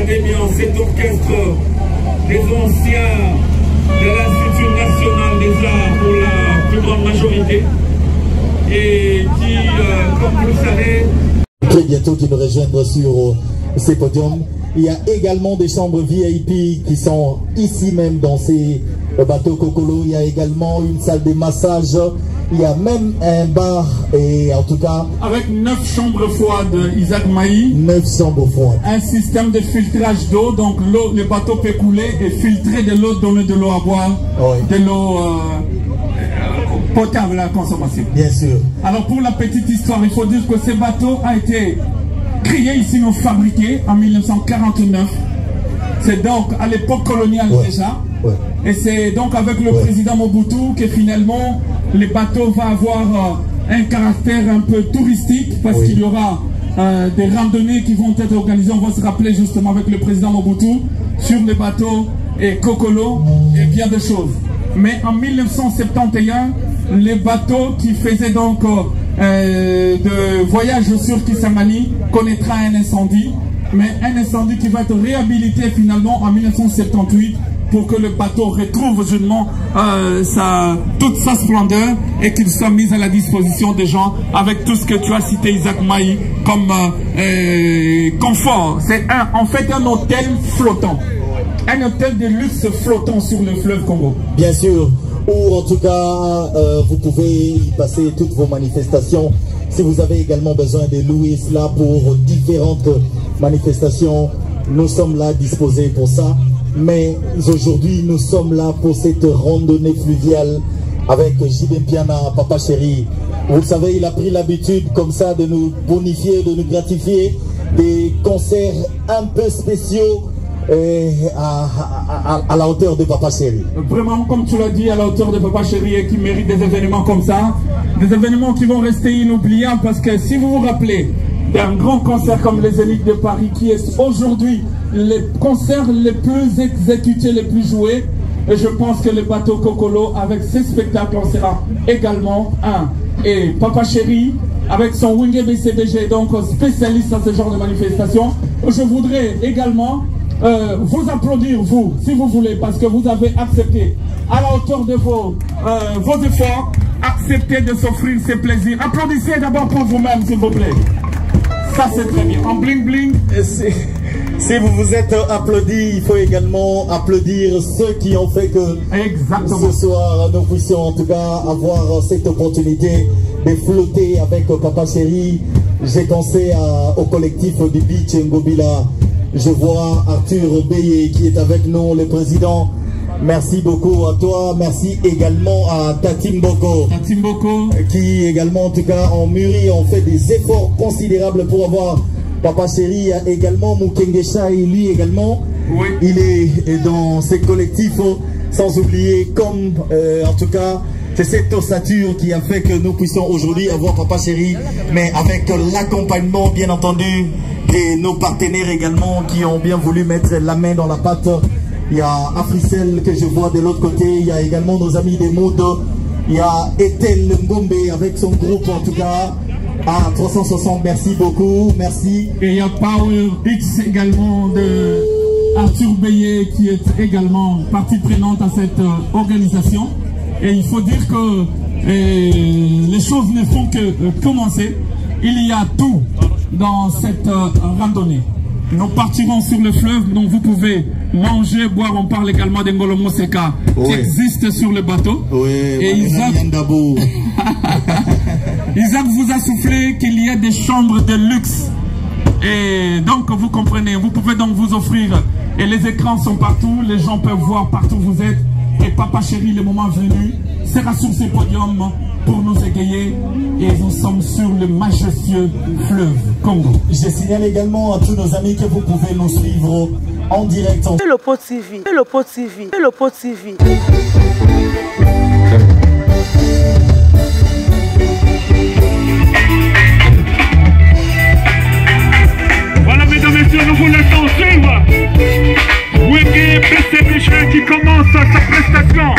regardez bien cet orchestre des anciens de l'Institut national des arts pour la plus grande majorité et qui, comme vous le savez, très bientôt qui nous rejoindre sur ces podiums. Il y a également des chambres VIP qui sont ici même dans ces bateaux Kokolo. Il y a également une salle de massage. Il y a même un bar et en tout cas... Avec 9 chambres froides, Isaac Maï. 9 chambres froides. Un système de filtrage d'eau, donc l'eau, le bateau peut couler et filtrer de l'eau, donner de l'eau à boire, de l'eau potable à la consommation. Bien sûr. Alors pour la petite histoire, il faut dire que ce bateau a été créé ici, non fabriqué en 1949. C'est donc à l'époque coloniale déjà. Et c'est donc avec le président Mobutu que finalement le bateau va avoir un caractère un peu touristique parce qu'il y aura des randonnées qui vont être organisées. On va se rappeler justement avec le président Mobutu sur les bateaux et Kokolo et bien de choses. Mais en 1971, les bateaux qui faisaient donc de voyage sur Kisangani connaîtra un incendie, mais un incendie qui va être réhabilité finalement en 1978 pour que le bateau retrouve justement toute sa splendeur et qu'il soit mis à la disposition des gens avec tout ce que tu as cité, Isaac Maï, comme confort. C'est en fait un hôtel flottant. Un hôtel de luxe flottant sur le fleuve Congo. Bien sûr, ou en tout cas, vous pouvez y passer toutes vos manifestations. Si vous avez également besoin de louer cela pour différentes manifestations, nous sommes là disposés pour ça. Mais aujourd'hui, nous sommes là pour cette randonnée fluviale avec J.B. Mpiana, Papa Chéri. Vous le savez, il a pris l'habitude comme ça de nous bonifier, de nous gratifier des concerts un peu spéciaux à la hauteur de Papa Chéri. Vraiment, comme tu l'as dit, à la hauteur de Papa Chéri et qui mérite des événements comme ça. Des événements qui vont rester inoubliables parce que si vous vous rappelez d'un grand concert comme les Zénith de Paris qui est aujourd'hui les concerts les plus exécutés, les plus joués, et je pense que le bateau Kokolo avec ses spectacles en sera également un. Et Papa Chéri avec son Wingé BCDG, donc spécialiste dans ce genre de manifestation, je voudrais également vous applaudir, vous, si vous voulez, parce que vous avez accepté, à la hauteur de vos efforts, accepté de s'offrir ces plaisirs. Applaudissez d'abord pour vous-même, s'il vous plaît. Ça, c'est très bien. En bling bling. Si vous vous êtes applaudi, il faut également applaudir ceux qui ont fait que ce soir, nous puissions en tout cas avoir cette opportunité de flotter avec Papa Chéri. J'ai pensé au collectif du Beach Ngobila. Je vois Arthur Beye qui est avec nous, le président. Merci beaucoup à toi. Merci également à Tatim Boko. Qui également, en tout cas, ont mûri, ont fait des efforts considérables pour avoir Papa Chéri. Également Mukengesha, lui également. Oui. Il est dans ces collectifs, sans oublier comme, en tout cas, c'est cette ossature qui a fait que nous puissions aujourd'hui avoir Papa Chéri, mais avec l'accompagnement, bien entendu, de nos partenaires également qui ont bien voulu mettre la main dans la pâte. Il y a Africel que je vois de l'autre côté, il y a également nos amis des Moods, il y a Ethel Ngombe avec son groupe en tout cas. À 360, merci beaucoup, merci. Et il y a Power X également de Arthur Beye qui est également partie prenante à cette organisation. Et il faut dire que les choses ne font que commencer. Il y a tout dans cette randonnée. Nous partirons sur le fleuve, donc vous pouvez manger, boire. On parle également d'Ngolo Moseka qui existe sur le bateau. Oui, et Isaac vous a soufflé qu'il y a des chambres de luxe. Et donc vous comprenez, vous pouvez donc vous offrir. Et les écrans sont partout, les gens peuvent voir partout où vous êtes. Et Papa Chéri, le moment venu, sera sur ce podium pour nous égayer. Et nous sommes sur le majestueux fleuve Congo. Je signale également à tous nos amis que vous pouvez nous suivre en direct. Le Pot TV, le Pot TV, le Pot TV. Voilà, mesdames et messieurs, nous vous laissons suivre. Wiki PCBG qui commence sa prestation.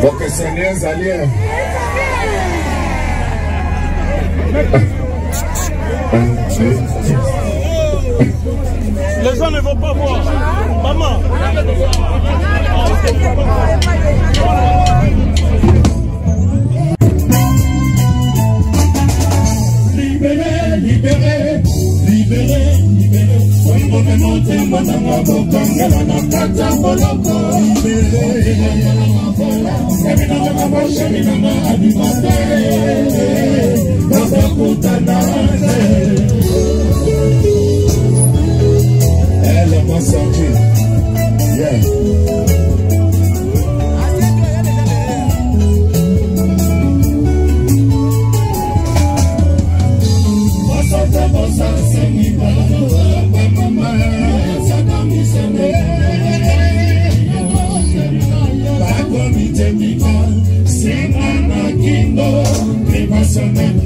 Pour que Seigneur s'allie. Les gens ne vont pas voir. Maman. Libéré, libéré, libéré, libéré. Oui, mon monté, mon amour, libéré. Elle m'a sorti. Yeah.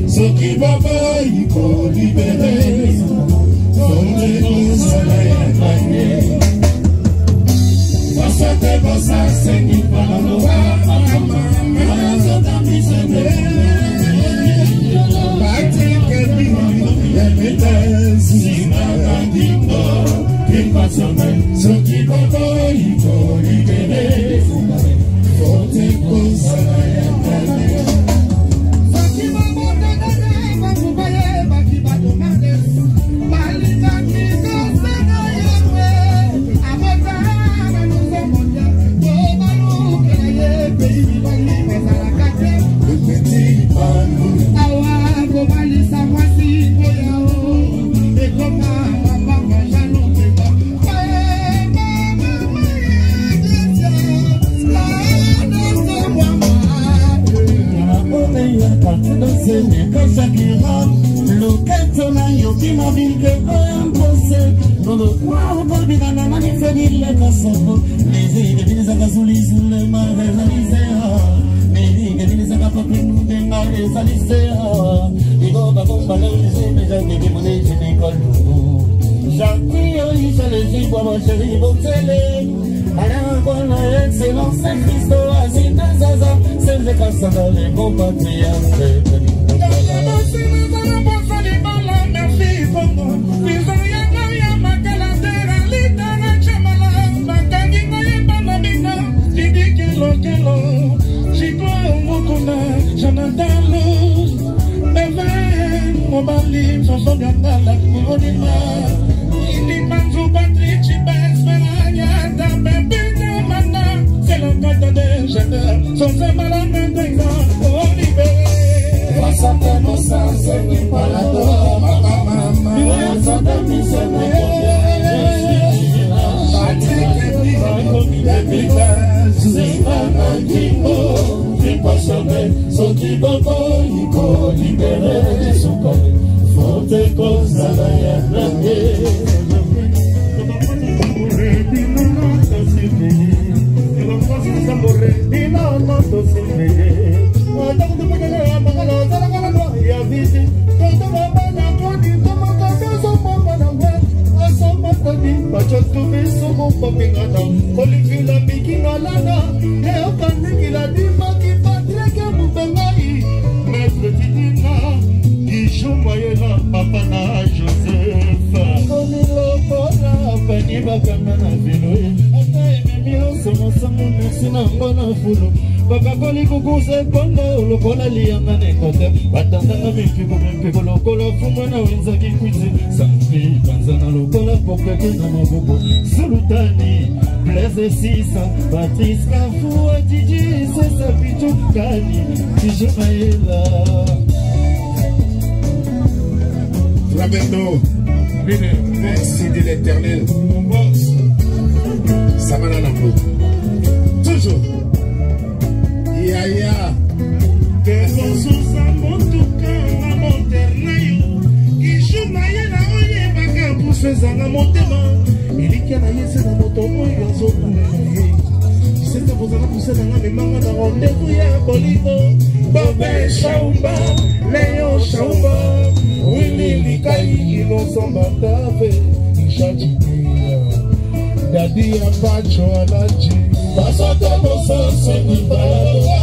Ce qui va pas, il faut libérer. Fondez-nous soleil éloigné. Parce que pour ça, c'est qui va nous voir. Ce qui va pas, il faut libérer. Fondez-nous soleil éloigné. Patrice Kafou, Didi, c'est sa pitou, Kani, Tijumaïla. Flamendo, merci de l'éternel. Ça va dans la peau. Toujours. Yaya. Personne sous sa montouka, à mon ternaïo. Qui joue maïla, oye, baka, pour se zanga montema. Il y a des gens qui ont été en zone. C'est que vous avez poussé dans la mémoire d'un rendez-vous à Bolivo. Bobé Chaumba, Léon Chaumba, Willy Likaï, Innocent Batavé, Ichadjibia, Dadi Apacho Aladji, Basata Bossa, Seni Balado.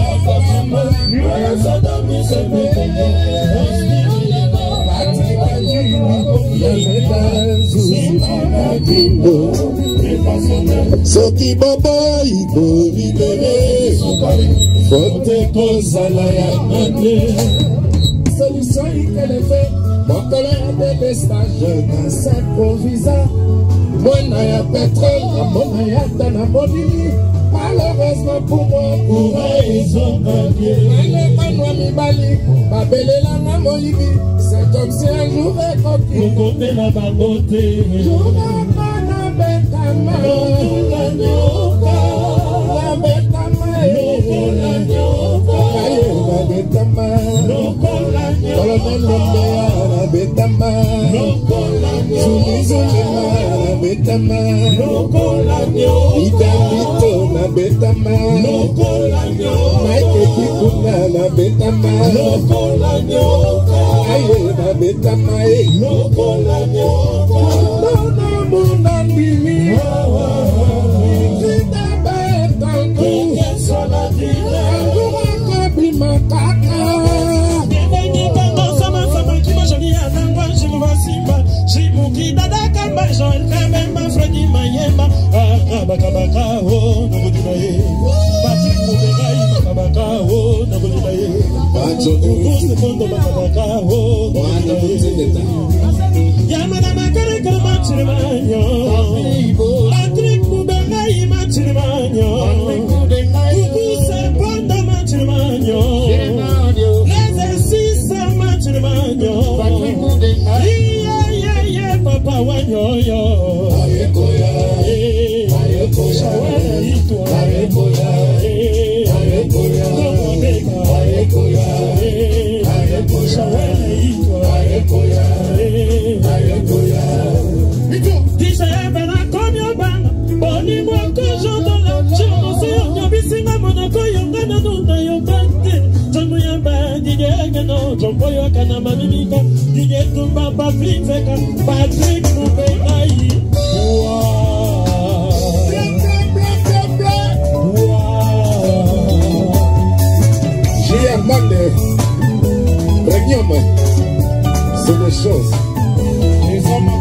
Soki bobo ibo libéré, fote kozala ya mane. Solution ikele fait, mon colère de vestage dans s'improvisa. Mona ya pétrole, mona ya tana monini. Malheureusement pour moi, courage ont gagné. Allez, manoua mi bali, babele la na moyibi. C'est comme si un jour est coquille. Pour côté la baboté. C'est des choses. Les hommes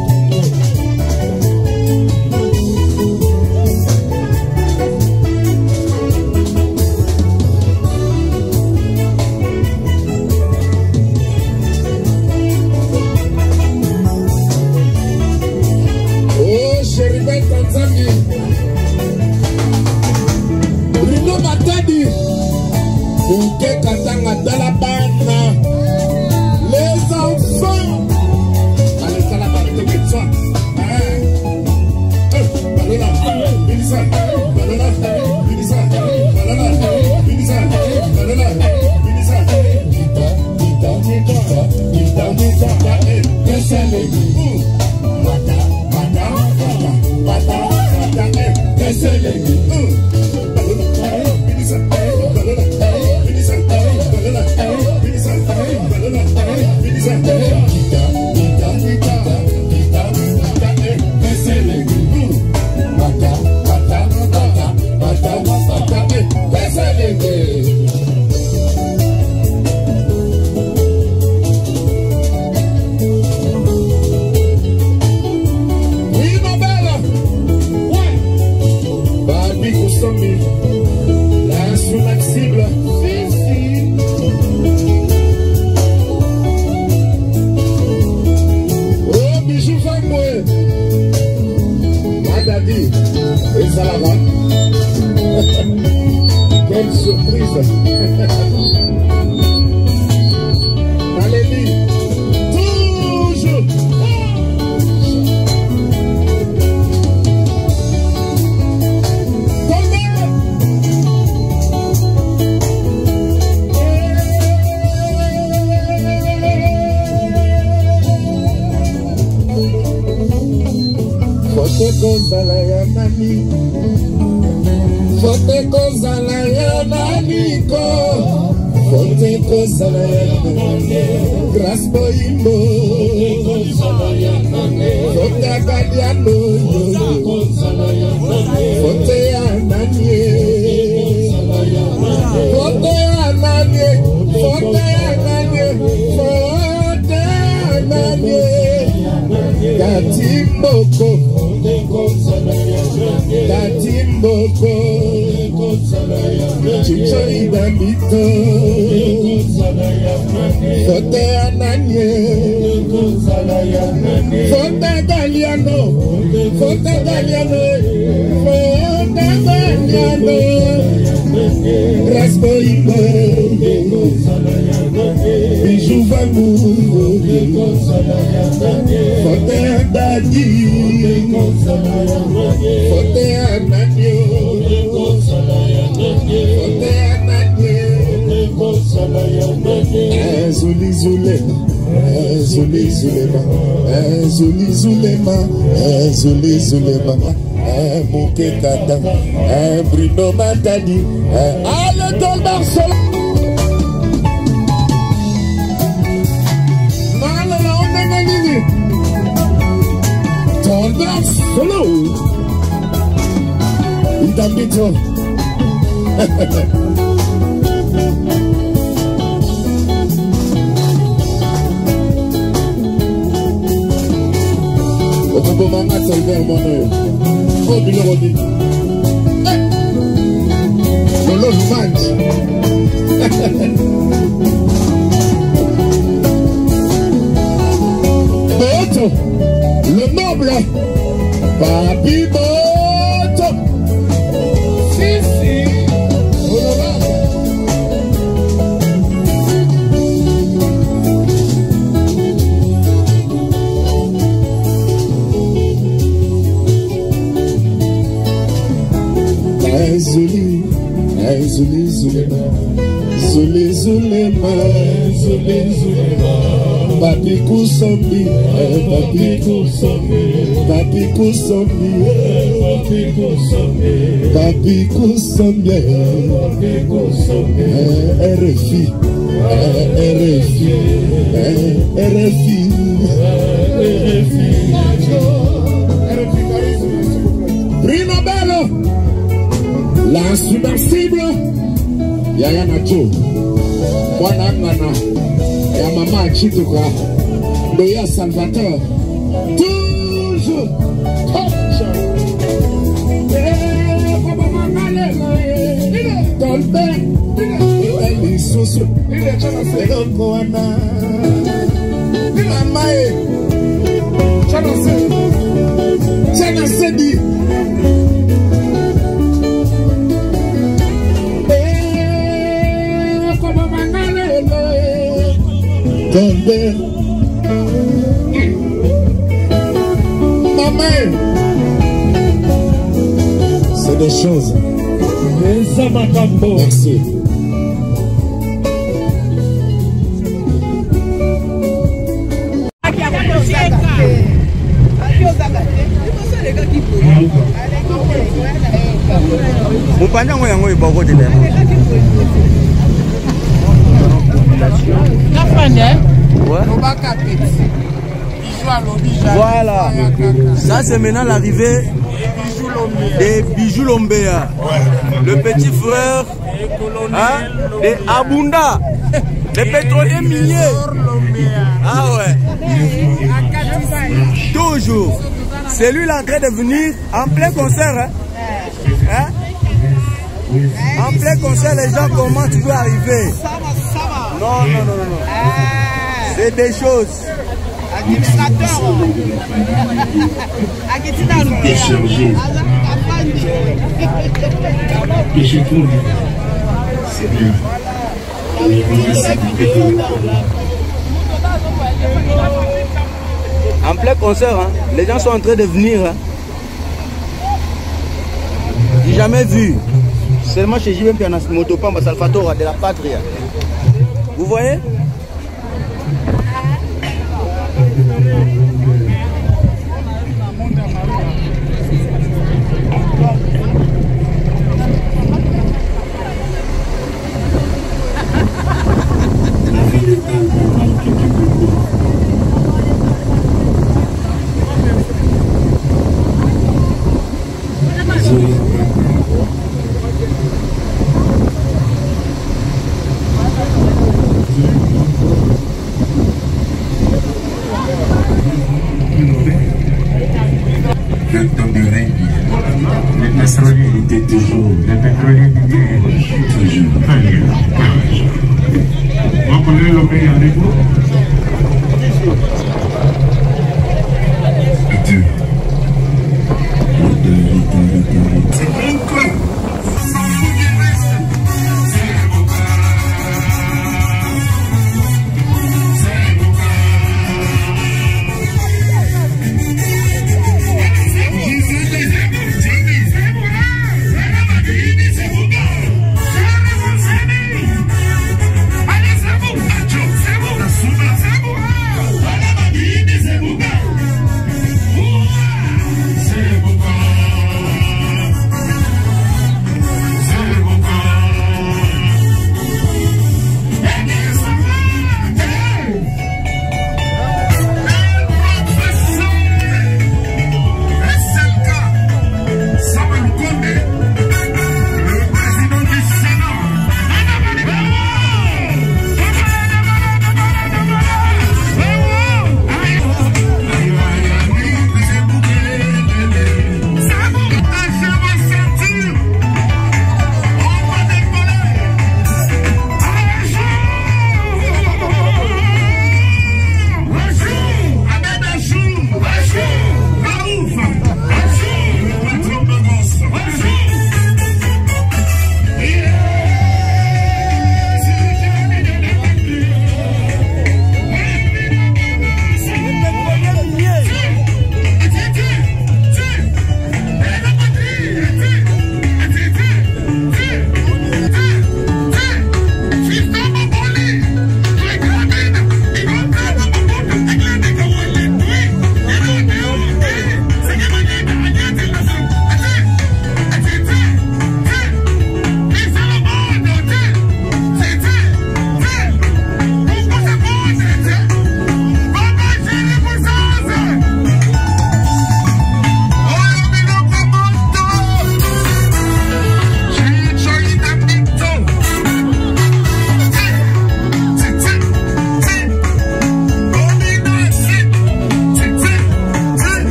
les enfants. Quelle surprise. Alléluia. Toujours. Fote kozala ya nani, fote kozala ya nani ko, fote kozala ya nani, grâce boyimbo, fote akadiano, fote ya nani, fote ya nani, Mboko Tati Mboko Chicho Idamito Fote Ananye Fote Galiano Fote Galiano Fote Galiano Raspo Ibe Bijou Vamou Fote Dadi Fote Ananyo Fote Ananyo Zuli Zulema Zuli Zulema Zuli Zulema Zuli Zulema Mouké Kata Bruno Matadi Allez dans le Barcelone. Solo Idamito Okobo manga solver mono Oh bilorodi Lolo Lumanji Boto Le noble Papi Boto Sisi Zuli Zulema Zuli Zulema Zuli Zulema Papi Kusombi Papi Kusombi Papi Kusombi Papi Kusombi Papi Kusombi RFI RFI RFI Primo Bello L'insubmersible Yaya Nacho Mwana Ngana Ya Mama Chituka Doya Salvatore Toujours Tolbe Eli Susu Eloko Wana Mamae Chana Sedi Tolbe Mamae C'est des choses. Merci. Voilà, ça c'est maintenant l'arrivée des Bijoux Lombea, le petit frère de Abunda, les pétroliers miniers. Ah ouais, toujours. C'est lui en train de venir en plein concert. En plein concert, les gens commencent toujours à arriver. Non. C'est des choses. Déchargé. Et je trouve, c'est bien. En plein concert, les gens sont en train de venir. J'ai jamais vu. Seulement chez JVM qui a un motopamba Salvatore de la Patria. Vous voyez? pays en dépôt. C'est bon quoi.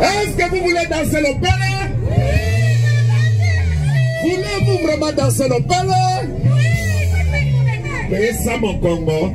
Est-ce que vous voulez danser l'opéra? Voulez-vous vraiment danser l'opéra? Mais ça mon Congo.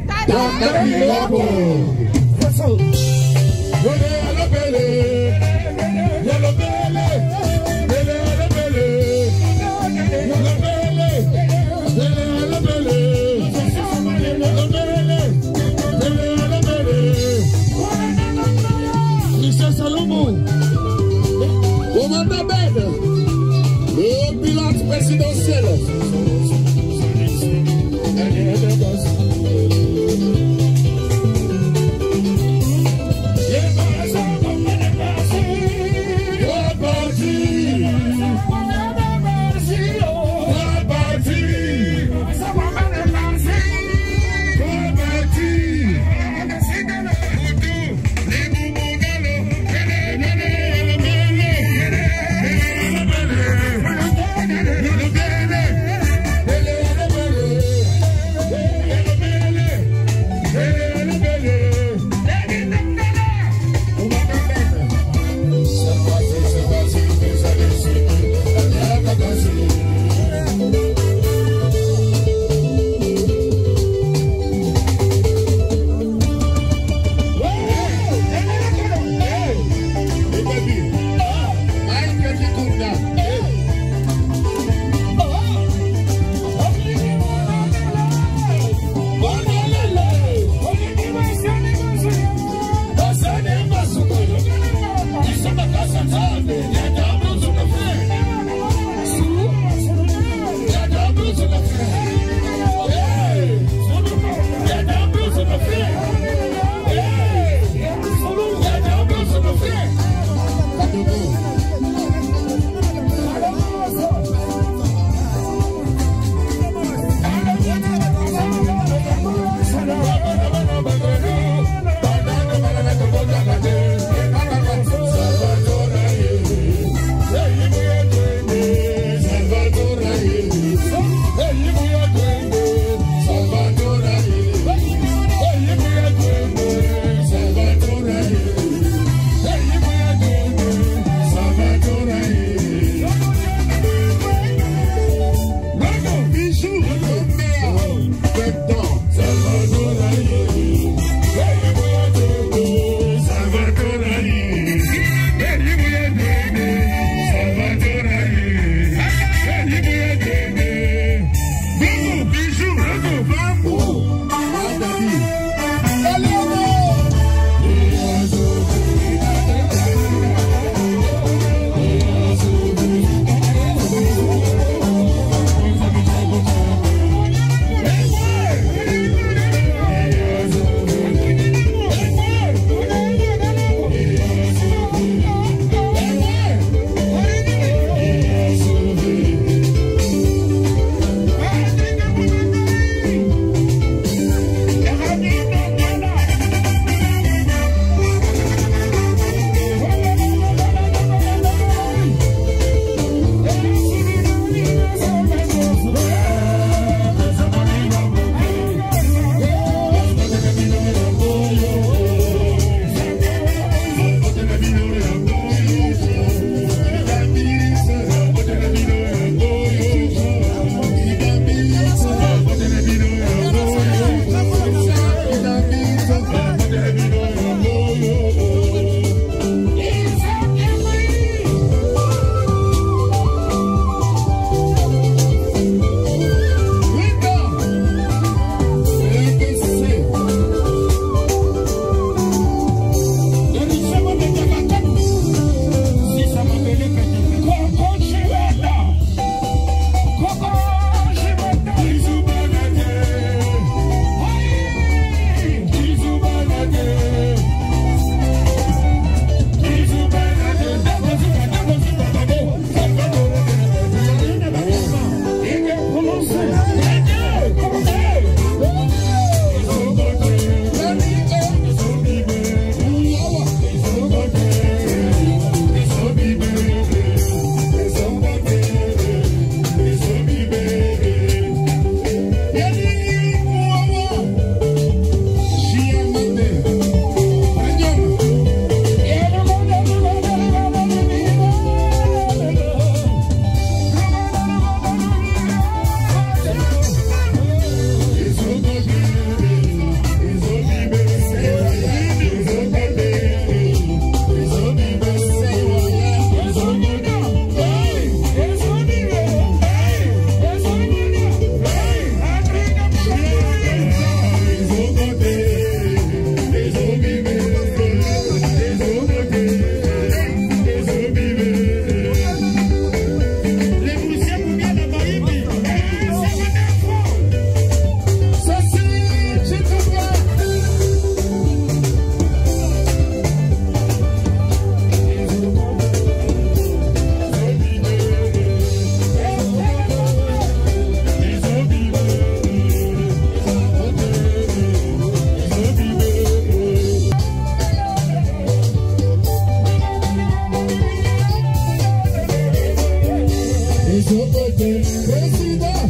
côté, président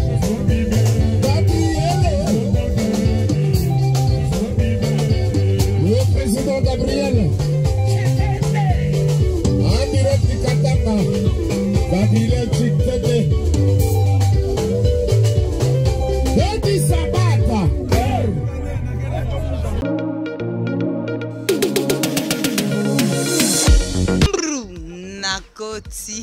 Gabriel. Le président Gabriel. En direct du Katanga. Gabriel Chikete. Dedi Sabata. Nakoti.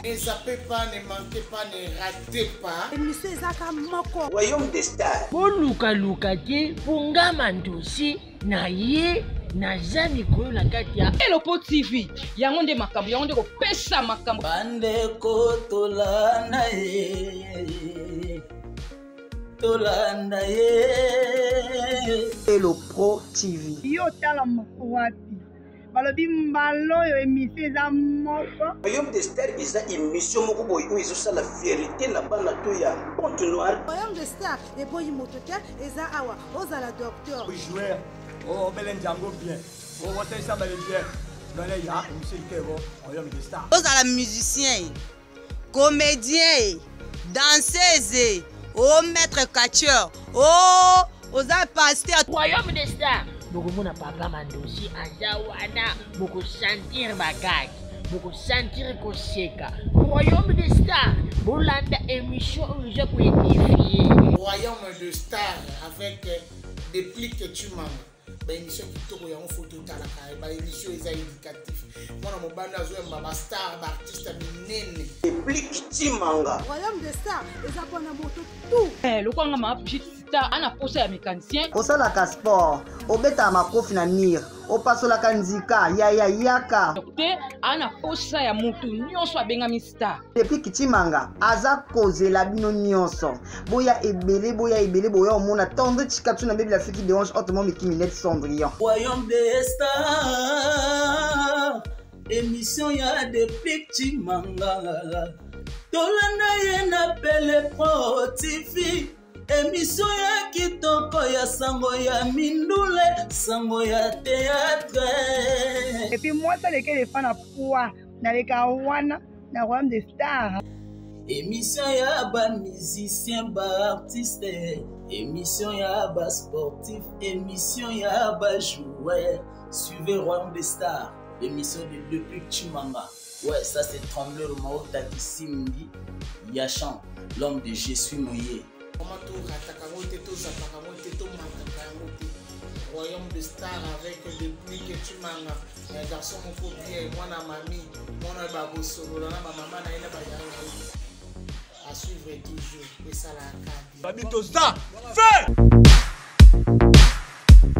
Ne zappez pas, ne manquez pas, ne ratez pas. Émission Ezaka Moko. Royaume des stars. Boluka luka te punga mandosi na ye na jani ko la katia. Elopo TV. Yango nde makambo, yango nde ko pesa makambo. Bande ko tolanda ye. Tolanda ye. Elopo TV. Yo tala wapi. Balobi mbalo yo émission eza moko. Royaume des stars eza émission moko boy où ils ont la vérité na bana to ya Ponte Noire. Royaume des stars et boy motoka eza awa ozala docteur. Joueur. Oh belen jango bien. Oh wote ça bel bien. Dans les ya émission Kevo Royaume des stars. Ozala musicien, comédien, danseuse, oh maître catcheur, oh ozala pasteur. Royaume des stars. Bokomona papa mandosi aza wana boko sentir bagage boko sentir koseka. Royaume des stars bolanda émission où je peux édifier. Royaume des stars avec des plis que tu manges. Bah émission qui tourne en photo talaka. Bah émission est éducatif. Moi mon banda zo ma star artiste minene. Des plis qui tu manga. Royaume des stars les abonnés moto tout. Le quoi ngama star ana posa ya mécanicien. Osala ka sport, obeta makofi na mire, opasola ka nzika yaka. Te ana posa ya moto nyonso abengami star. Depuis kitimanga aza kozela bino nyonso. Boya ebele boya omona tendre chikatu na bébé la fille qui dérange hautement mais qui minette Cendrillon. Royaume des stars. Émission ya depuis kitimanga. Tolanda ye na Belle Pro TV. Émission ya kitoko ya sango ya mindule, sango ya théâtre. Et puis moi ça lesquels les fans à poids na les kawana na Royaume des stars. Émission ya ba musicien ba artiste, émission ya ba sportif, émission ya ba joueur. Suivez Royaume des stars, émission de depuis Chimanga. Ouais, ça c'est Trembleur Maota Kissimbi, Yachan, l'homme de Je suis mouillé. Royaume de stars avec le pluie que tu mangas. Les garçons m'ont fait bien, moi na mamie, moi na babo solo, na maman na ina bayanga. À suivre toujours, et ça la carte. Babito ça, fais!